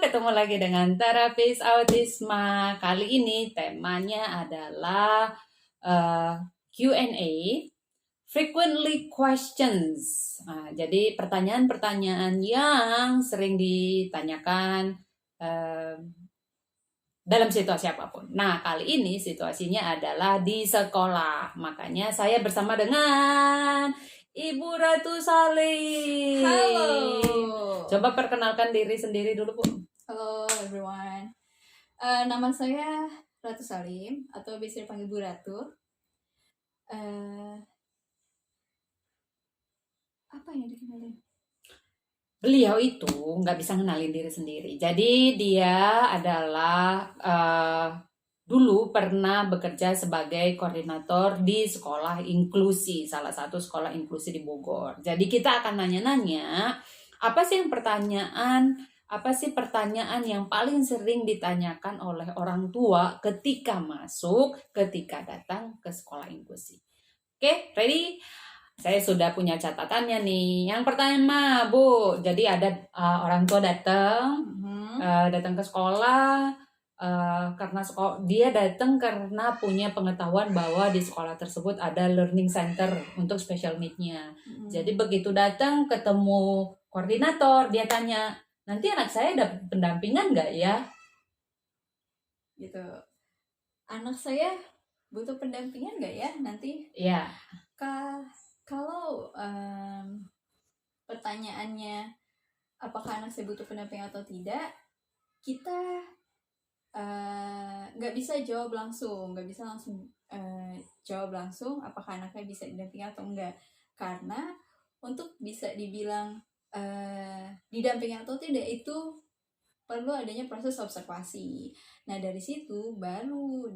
ketemu lagi dengan terapis autisma. Kali ini temanya adalah Q&A, frequently questions. Jadi pertanyaan-pertanyaan yang sering ditanyakan dalam situasi apapun. Nah, kali ini situasinya adalah di sekolah. Makanya saya bersama dengan Ibu Ratu Salim. Halo. Coba perkenalkan diri sendiri dulu, Bu. Halo everyone. Nama saya Ratu Salim atau biasa dipanggil Bu Ratu. Apa yang dikenalin? Beliau itu nggak bisa ngenalin diri sendiri. Jadi dia adalah dulu pernah bekerja sebagai koordinator di sekolah inklusi, salah satu sekolah inklusi di Bogor. Jadi kita akan nanya-nanya, apa sih pertanyaan yang paling sering ditanyakan oleh orang tua ketika datang ke sekolah inklusi. Oke, ready? Saya sudah punya catatannya nih. Yang pertama, Bu, jadi ada orang tua datang ke sekolah. Karena dia datang karena punya pengetahuan bahwa di sekolah tersebut ada learning center untuk special need-nya. Jadi begitu datang ketemu koordinator, dia tanya, nanti anak saya dapat pendampingan nggak ya? Gitu. Anak saya butuh pendampingan nggak ya nanti? Iya. Kalau pertanyaannya apakah anak saya butuh pendampingan atau tidak, kita nggak bisa jawab langsung jawab langsung apakah anaknya bisa didampingi atau enggak, karena untuk bisa dibilang didampingi atau tidak itu perlu adanya proses observasi. Nah dari situ baru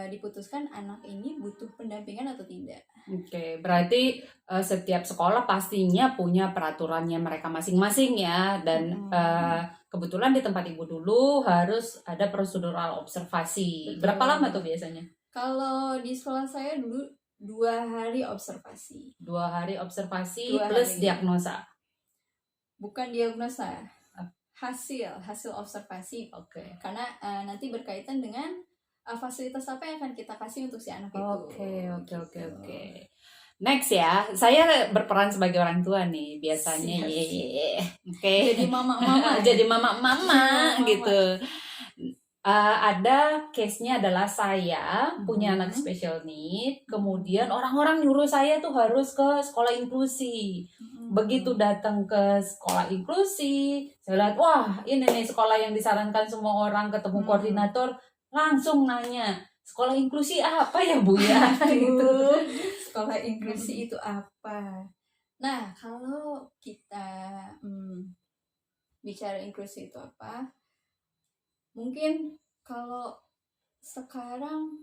diputuskan anak ini butuh pendampingan atau tidak. Oke, berarti setiap sekolah pastinya punya peraturannya mereka masing-masing ya, dan kebetulan di tempat Ibu dulu harus ada prosedural observasi. Betul. Berapa lama tuh biasanya? Kalau di sekolah saya dulu 2 hari observasi. 2 hari observasi plus diagnosa. Bukan diagnosa, hasil observasi. Oke. Karena nanti berkaitan dengan fasilitas apa yang akan kita kasih untuk si anak itu. Oke. Next ya, saya berperan sebagai orang tua nih biasanya. Oke. Jadi mama. Jadi mama gitu. Ada case-nya adalah saya punya anak special need, kemudian orang-orang nyuruh saya tuh harus ke sekolah inklusi. Begitu datang ke sekolah inklusi, saya lihat, wah ini nih sekolah yang disarankan semua orang, ketemu koordinator, langsung nanya, sekolah inklusi apa ya Bu ya? Gitu. Sekolah inklusi itu apa? Nah, kalau kita bicara inklusi itu apa? Mungkin kalau sekarang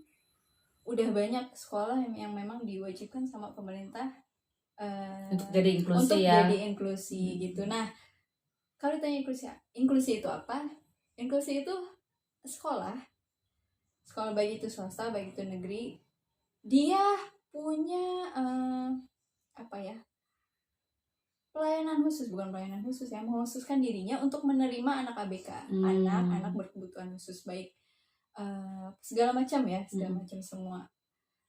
udah banyak sekolah yang memang diwajibkan sama pemerintah untuk jadi inklusi gitu. Nah, kalau ditanya inklusi itu apa? Inklusi itu sekolah baik itu swasta baik itu negeri, dia punya pelayanan khusus yang mengkhususkan dirinya untuk menerima anak ABK, anak berkebutuhan khusus, baik segala macam semua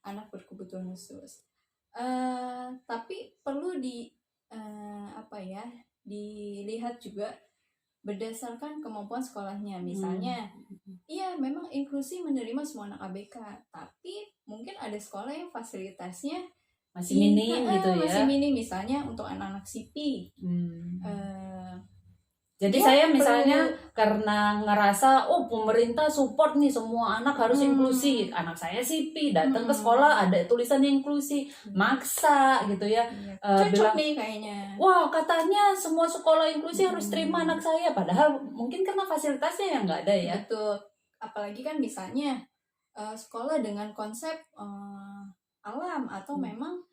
anak berkebutuhan khusus. Tapi perlu dilihat juga berdasarkan kemampuan sekolahnya. Misalnya, iya memang inklusi menerima semua anak ABK, tapi mungkin ada sekolah yang fasilitasnya masih minim gitu ya. Masih minim, misalnya untuk anak-anak CP. Jadi saya misalnya karena ngerasa pemerintah support nih semua anak harus inklusi, anak saya CP datang ke sekolah ada tulisan inklusi, maksa gitu ya. Cocok nih kayaknya. Wah katanya semua sekolah inklusi harus terima anak saya, padahal mungkin karena fasilitasnya yang nggak ada ya. Betul. Apalagi kan misalnya sekolah dengan konsep alam atau memang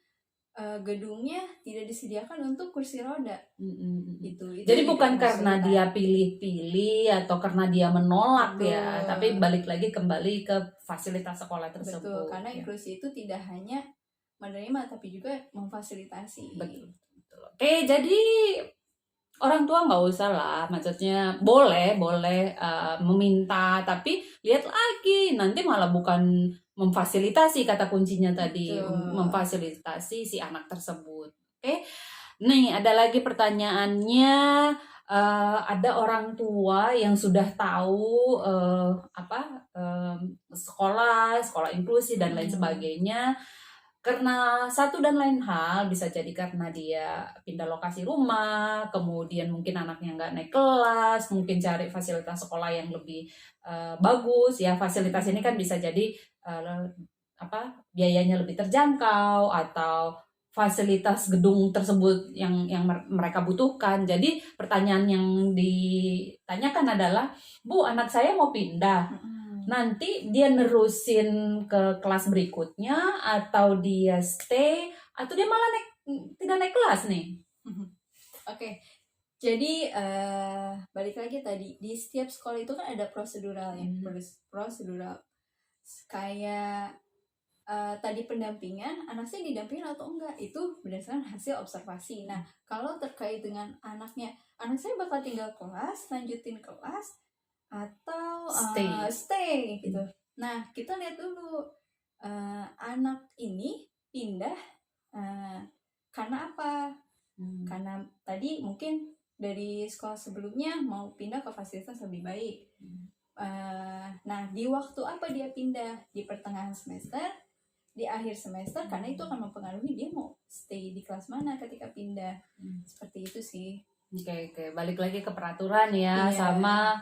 gedungnya tidak disediakan untuk kursi roda. Itu jadi bukan karena dia pilih-pilih atau karena dia menolak ya, tapi balik lagi kembali ke fasilitas sekolah tersebut. Betul, karena inklusi itu tidak hanya menerima tapi juga memfasilitasi. Betul. Oke, jadi Orang tua nggak usah lah, maksudnya boleh boleh meminta, tapi lihat lagi nanti malah bukan memfasilitasi, kata kuncinya tadi, Betul. memfasilitasi si anak tersebut. Oke, nih ada lagi pertanyaannya. Ada orang tua yang sudah tahu sekolah sekolah inklusi dan lain sebagainya, karena satu dan lain hal, bisa jadi karena dia pindah lokasi rumah, kemudian mungkin anaknya nggak naik kelas, mungkin cari fasilitas sekolah yang lebih bagus. Ya, fasilitas ini kan bisa jadi eh, biayanya lebih terjangkau, atau fasilitas gedung tersebut yang mereka butuhkan. Jadi pertanyaan yang ditanyakan adalah, Bu, anak saya mau pindah, nanti dia nerusin ke kelas berikutnya, atau dia stay, atau dia malah tidak naik kelas nih. Oke, jadi balik lagi tadi, di setiap sekolah itu kan ada proseduralnya. Prosedural kayak tadi pendampingan, anak saya didampingin atau enggak, itu berdasarkan hasil observasi. Nah, kalau terkait dengan anak saya bakal tinggal kelas, lanjutin kelas, atau stay gitu. Nah, kita lihat dulu anak ini pindah karena apa? Karena tadi mungkin dari sekolah sebelumnya mau pindah ke fasilitas lebih baik. Nah, di waktu apa dia pindah? Di pertengahan semester, di akhir semester, karena itu akan mempengaruhi dia mau stay di kelas mana ketika pindah. Seperti itu sih. Oke, balik lagi ke peraturan ya. Sama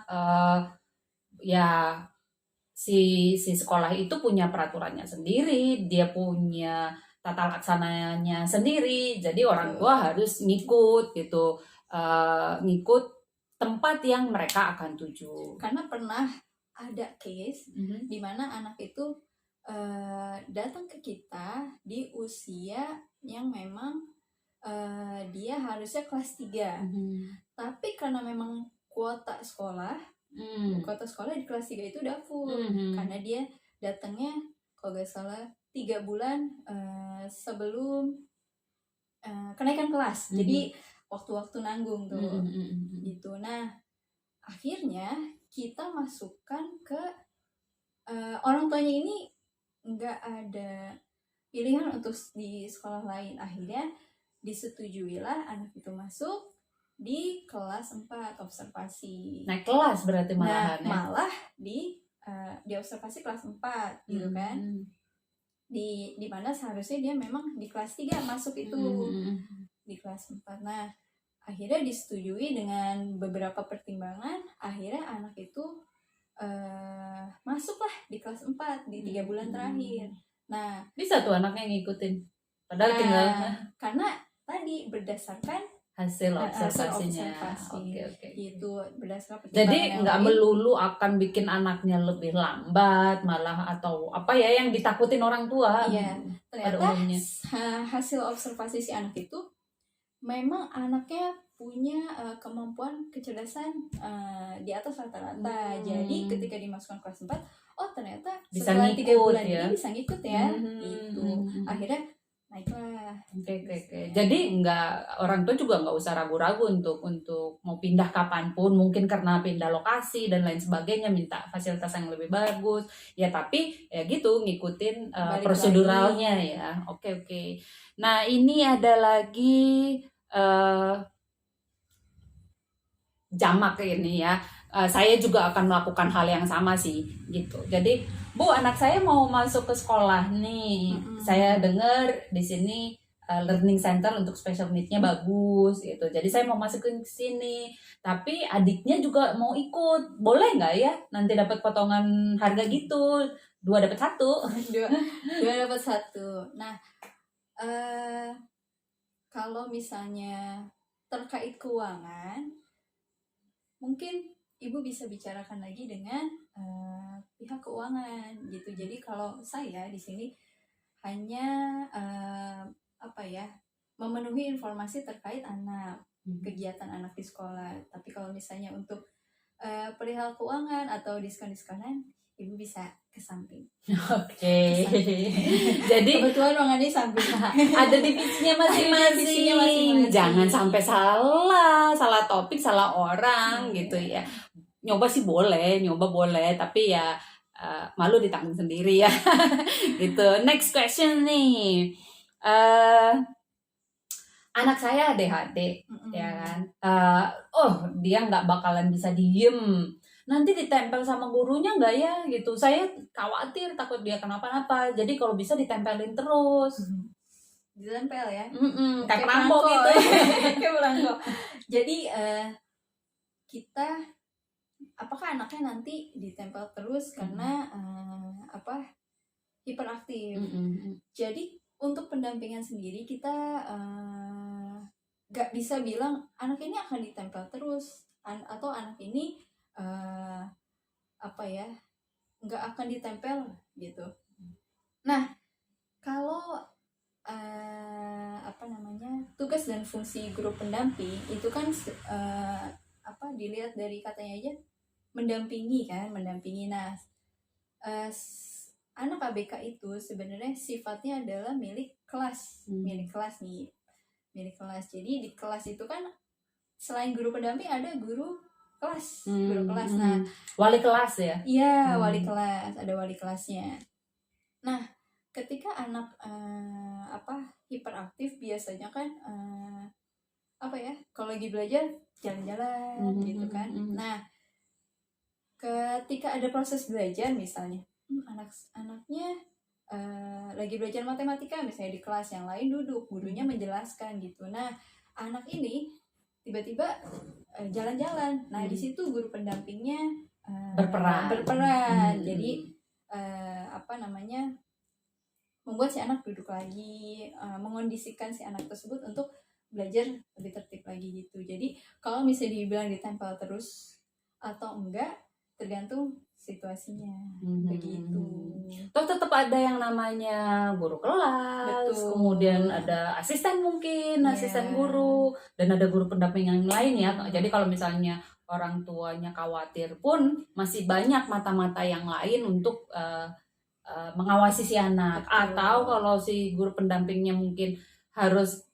ya si sekolah itu punya peraturannya sendiri, dia punya tata laksananya sendiri. Jadi orang tua harus ngikut gitu, ngikut tempat yang mereka akan tuju. Karena pernah ada case di mana anak itu datang ke kita di usia yang memang dia harusnya kelas 3. Tapi karena memang kuota sekolah di kelas 3 itu udah full. Karena dia datangnya kalau gak salah 3 bulan sebelum kenaikan kelas. Jadi waktu-waktu nanggung tuh. Gitu. Nah, akhirnya kita masukkan ke orang tuanya ini nggak ada pilihan untuk di sekolah lain. Akhirnya disetujuilah anak itu masuk di kelas 4 observasi. Naik kelas berarti malahan. Nah, malah di observasi kelas 4 gitu kan. Di mana seharusnya dia memang di kelas 3 masuk itu. Di kelas 4. Nah, akhirnya disetujui dengan beberapa pertimbangan, akhirnya anak itu masuklah di kelas 4 di 3 bulan terakhir. Nah, bisa tuh anaknya ngikutin, padahal tinggal karena tadi berdasarkan hasil observasinya. Oke. Itu berdasarkan pertimbangan. Jadi nggak melulu akan bikin anaknya lebih lambat malah, atau apa ya yang ditakutin orang tua. Iya, ternyata hasil observasi si anak itu memang anaknya punya kemampuan kecerdasan di atas rata-rata. Jadi ketika dimasukkan kelas 4, oh ternyata bisa setelah 3 bulan ya. ini bisa ngikut ya. Itu akhirnya naiklah. Oke. Jadi orang tua juga nggak usah ragu-ragu untuk mau pindah kapanpun, mungkin karena pindah lokasi dan lain sebagainya, minta fasilitas yang lebih bagus ya, tapi ya gitu ngikutin proseduralnya ya. Oke. Nah, ini ada lagi jamak ini ya. Saya juga akan melakukan hal yang sama sih gitu. Jadi, Bu, anak saya mau masuk ke sekolah nih. Saya dengar di sini learning center untuk special need-nya bagus gitu. Jadi saya mau masuk ke sini. Tapi adiknya juga mau ikut. Boleh nggak ya? Nanti dapat potongan harga gitu. 2 dapat 1. 2 dapat 1. Nah, kalau misalnya terkait keuangan, mungkin ibu bisa bicarakan lagi dengan pihak keuangan gitu. Jadi kalau saya di sini hanya memenuhi informasi terkait anak, kegiatan anak di sekolah. Tapi kalau misalnya untuk perihal keuangan atau diskon-diskonan, ibu bisa ke samping. Oke. Jadi Kebetulan ruangannya samping. ada divisinya masing-masing. Divisinya masing-masing. Jangan sampai salah topik, salah orang gitu ya. Nyoba sih boleh, tapi ya malu ditanggung sendiri ya. Gitu. Next question nih. Anak saya ADHD, ya kan. Dia nggak bakalan bisa diem. Nanti ditempel sama gurunya nggak ya gitu. Saya khawatir takut dia kenapa-napa. Jadi kalau bisa ditempelin terus. Ditempel ya. Kayak perampok gitu. Kayak perampok. Jadi kita, apakah anaknya nanti ditempel terus karena hiperaktif. Jadi untuk pendampingan sendiri kita gak bisa bilang anak ini akan ditempel terus atau anak ini nggak akan ditempel gitu. Nah, kalau tugas dan fungsi guru pendamping itu kan dilihat dari katanya aja mendampingi. Nah, anak ABK itu sebenarnya sifatnya adalah milik kelas. Milik kelas. Jadi di kelas itu kan selain guru pendamping ada guru kelas. Nah, wali kelas ya? Iya, wali kelas, ada wali kelasnya. Nah, ketika anak hiperaktif biasanya kan kalau lagi belajar jalan-jalan gitu kan. Nah, ketika ada proses belajar misalnya anaknya lagi belajar matematika misalnya di kelas, yang lain duduk, gurunya menjelaskan gitu. Nah, anak ini tiba-tiba jalan-jalan. Nah, di situ guru pendampingnya berperan. Jadi membuat si anak duduk lagi, mengondisikan si anak tersebut untuk belajar lebih tertib lagi gitu. Jadi kalau misalnya dibilang ditempel terus atau enggak tergantung situasinya. Begitu. Toh tetap ada yang namanya guru kelas. Betul. Kemudian ada asisten mungkin, asisten guru, dan ada guru pendamping yang lain ya. Jadi kalau misalnya orang tuanya khawatir pun masih banyak mata-mata yang lain untuk mengawasi si anak. Betul. Atau kalau si guru pendampingnya mungkin harus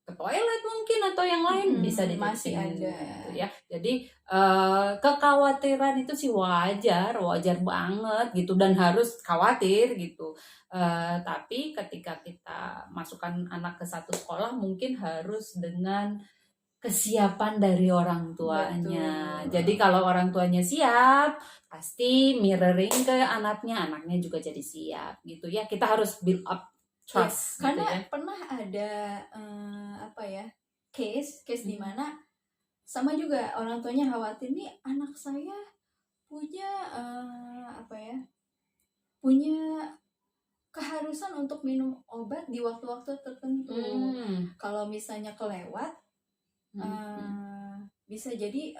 ke toilet mungkin atau yang lain bisa masih ada gitu ya. Jadi kekhawatiran itu sih wajar banget gitu, dan harus khawatir gitu. Tapi ketika kita masukkan anak ke satu sekolah mungkin harus dengan kesiapan dari orang tuanya. Betul. Jadi kalau orang tuanya siap, pasti mirroring ke anaknya juga jadi siap gitu ya. Kita harus build up trust. Karena gitu ya. Pernah ada case di mana sama juga orang tuanya khawatir nih anak saya punya punya keharusan untuk minum obat di waktu-waktu tertentu. Kalau misalnya kelewat bisa jadi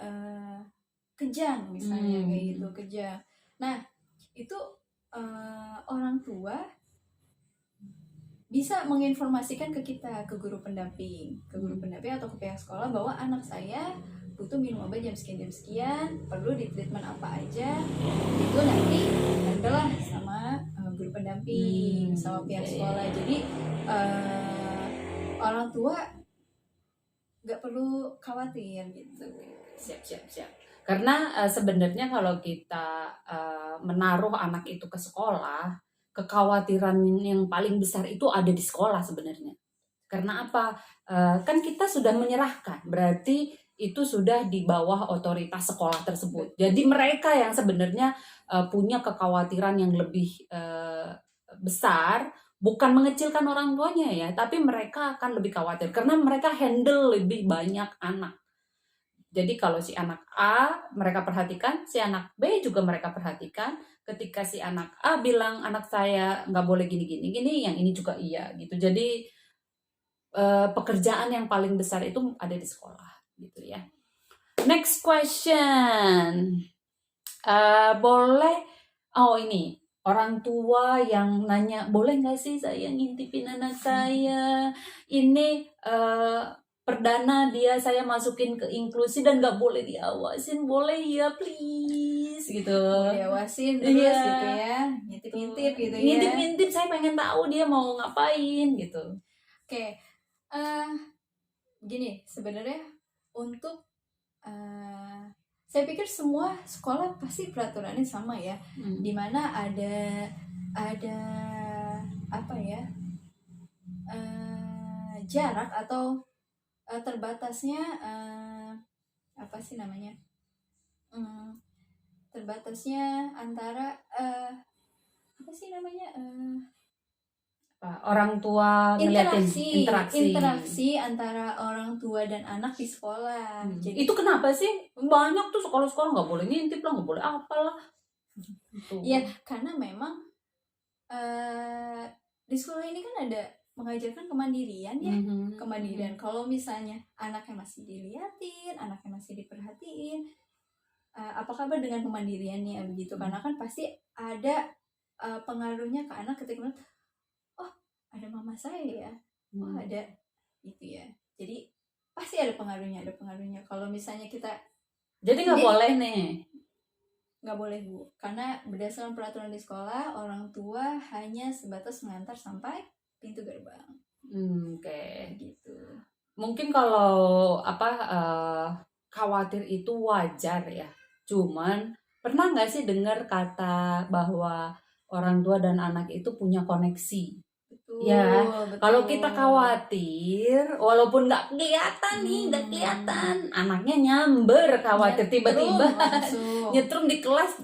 kejang misalnya kayak gitu, kejang. Nah, itu orang tua bisa menginformasikan ke kita, ke guru pendamping atau ke pihak sekolah bahwa anak saya butuh minum obat jam sekian, perlu di treatment apa aja, itu nanti adalah sama guru pendamping, sama pihak sekolah. Jadi orang tua nggak perlu khawatir gitu. Siap. Karena sebenarnya kalau kita menaruh anak itu ke sekolah, kekhawatiran yang paling besar itu ada di sekolah sebenarnya. Karena apa? Kan kita sudah menyerahkan, berarti itu sudah di bawah otoritas sekolah tersebut. Jadi mereka yang sebenarnya punya kekhawatiran yang lebih besar, bukan mengecilkan orang tuanya ya, tapi mereka akan lebih khawatir karena mereka handle lebih banyak anak. Jadi kalau si anak A mereka perhatikan, si anak B juga mereka perhatikan. Ketika si anak A bilang anak saya nggak boleh gini, yang ini juga iya gitu. Jadi pekerjaan yang paling besar itu ada di sekolah gitu ya. Next question. Ini orang tua yang nanya, boleh nggak sih saya ngintipin anak saya? Ini perdana dia saya masukin ke inklusi dan nggak boleh diawasin, boleh ya please? please gitu. diawasin terus Iya. gitu ya, ngintip-ngintip gitu ya. Ngintip-ngintip, saya pengen tahu dia mau ngapain gitu. Oke, gini sebenarnya untuk saya pikir semua sekolah pasti peraturannya sama ya, dimana ada apa ya, jarak atau terbatasnya apa sih namanya, terbatasnya antara apa sih namanya, orang tua ngeliatin interaksi antara orang tua dan anak di sekolah. Jadi itu kenapa sih banyak tuh sekolah-sekolah nggak boleh ngintip lah, nggak boleh apalah. Iya, karena memang di sekolah ini kan ada mengajarkan kemandirian ya, kemandirian. Kalau misalnya anaknya masih diliatin, anaknya masih diperhatiin, apa kabar dengan kemandiriannya begitu? Karena kan pasti ada pengaruhnya ke anak ketika oh ada mama saya ya, oh ada gitu ya. Jadi pasti ada pengaruhnya. Kalau misalnya kita jadi nggak boleh nih. Nggak boleh Bu, karena berdasarkan peraturan di sekolah orang tua hanya sebatas mengantar sampai pintu gerbang. Oke. Gitu. Mungkin kalau khawatir itu wajar ya. Cuman pernah nggak sih dengar kata bahwa orang tua dan anak itu punya koneksi? Betul, ya, betul. Kalau kita khawatir, walaupun nggak kelihatan, anaknya nyamber khawatir tiba-tiba nyetrum di kelas,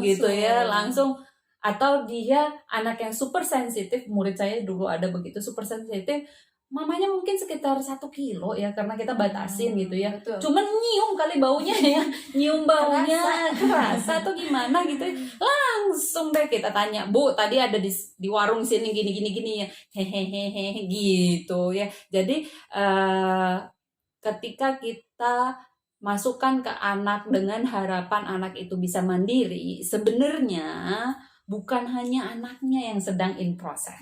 gitu ya, langsung. Atau dia anak yang super sensitif, murid saya dulu ada begitu, super sensitif, mamanya mungkin sekitar 1 kilo ya, karena kita batasin gitu ya. Betul. Cuman nyium kali baunya ya, nyium baunya kerasa atau gimana gitu, langsung deh kita tanya, Bu tadi ada di warung sini gini ya, hehehe gitu ya. Jadi ketika kita masukkan ke anak dengan harapan anak itu bisa mandiri, sebenarnya bukan hanya anaknya yang sedang in proses.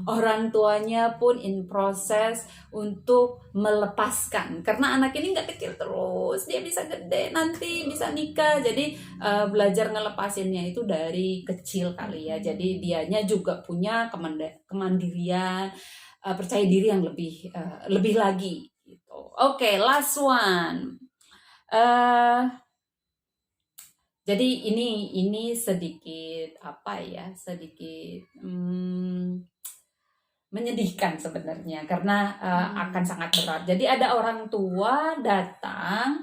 Orang tuanya pun in proses untuk melepaskan. Karena anak ini nggak kecil terus, dia bisa gede nanti, bisa nikah. Jadi belajar ngelepasinnya itu dari kecil kali ya. Jadi dianya juga punya kemandirian, percaya diri yang lebih lagi. Gitu. Oke, last one. Jadi ini sedikit menyedihkan sebenarnya, karena akan sangat berat. Jadi ada orang tua datang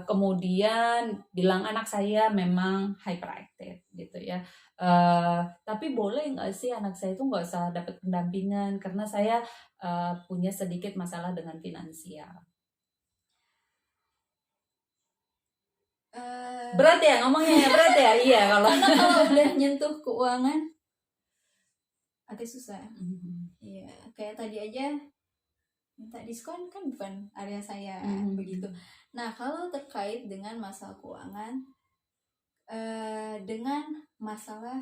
kemudian bilang anak saya memang hyperaktif gitu ya. Tapi boleh nggak sih anak saya itu nggak usah dapat pendampingan karena saya punya sedikit masalah dengan finansial. Berat ya ngomongnya, berat ya. Iya, karena kalau udah nyentuh keuangan agak susah. Iya, kayak tadi aja minta diskon kan bukan area saya begitu. Nah, kalau terkait dengan masalah keuangan, dengan masalah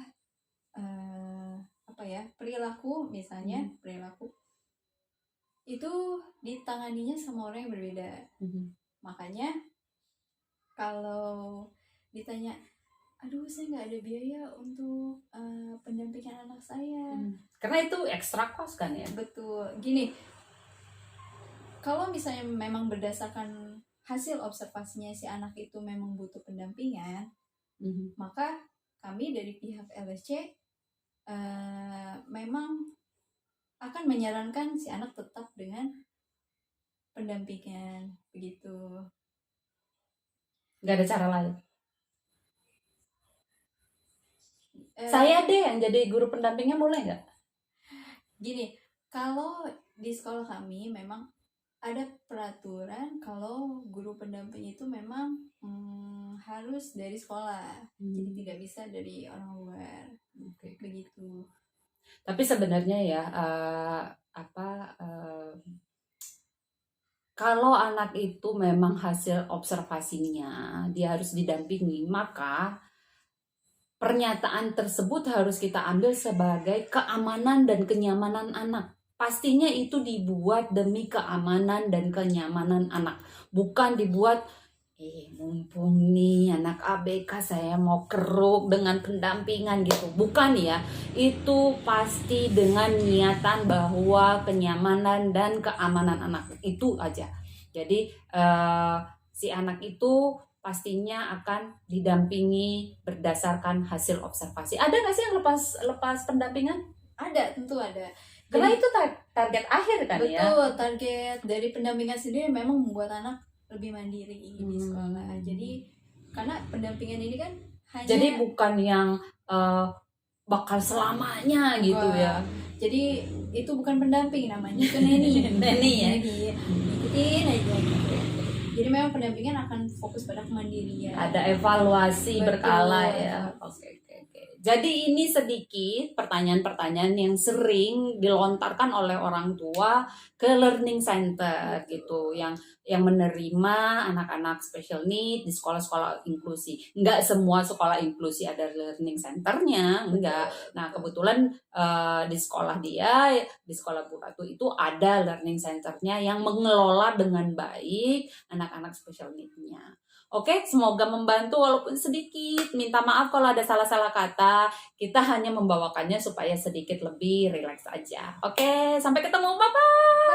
perilaku misalnya, perilaku itu ditanganinya sama orang yang berbeda. Makanya kalau ditanya, aduh saya nggak ada biaya untuk pendampingan anak saya, karena itu ekstra cost kan ya. Betul. Gini, kalau misalnya memang berdasarkan hasil observasinya si anak itu memang butuh pendampingan, maka kami dari pihak LSC memang akan menyarankan si anak tetap dengan pendampingan begitu. Nggak ada cara lain. Saya deh yang jadi guru pendampingnya, boleh nggak? Gini, kalau di sekolah kami memang ada peraturan kalau guru pendamping itu memang harus dari sekolah, jadi tidak bisa dari orang luar. Begitu. Tapi sebenarnya ya kalau anak itu memang hasil observasinya dia harus didampingi, maka pernyataan tersebut harus kita ambil sebagai keamanan dan kenyamanan anak. Pastinya itu dibuat demi keamanan dan kenyamanan anak, bukan dibuat Mumpung nih anak ABK saya mau keruk dengan pendampingan gitu. Bukan ya, itu pasti dengan niatan bahwa kenyamanan dan keamanan anak itu aja. Jadi si anak itu pastinya akan didampingi berdasarkan hasil observasi. Ada nggak sih yang lepas pendampingan? Ada, tentu ada. Karena Jadi itu target akhir kan ya. betul, target dari pendampingan sendiri memang membuat anak lebih mandiri di sekolah. Jadi karena pendampingan ini kan hanya Jadi bukan yang bakal selamanya gitu ya. Jadi itu bukan pendamping, namanya itu neni. Neni ya. Ikutin aja gitu. Jadi memang pendampingan akan fokus pada kemandirian. Ada evaluasi Betul. berkala ya. Oke. Jadi ini sedikit pertanyaan-pertanyaan yang sering dilontarkan oleh orang tua ke learning center gitu, yang menerima anak-anak special need di sekolah-sekolah inklusi. Enggak semua sekolah inklusi ada learning centernya, enggak. Nah kebetulan di sekolah dia, di sekolah Bu Ratu itu ada learning centernya yang mengelola dengan baik anak-anak special need-nya. Oke, semoga membantu walaupun sedikit. Minta maaf kalau ada salah-salah kata. Kita hanya membawakannya supaya sedikit lebih rileks aja. Oke, sampai ketemu. Bye-bye.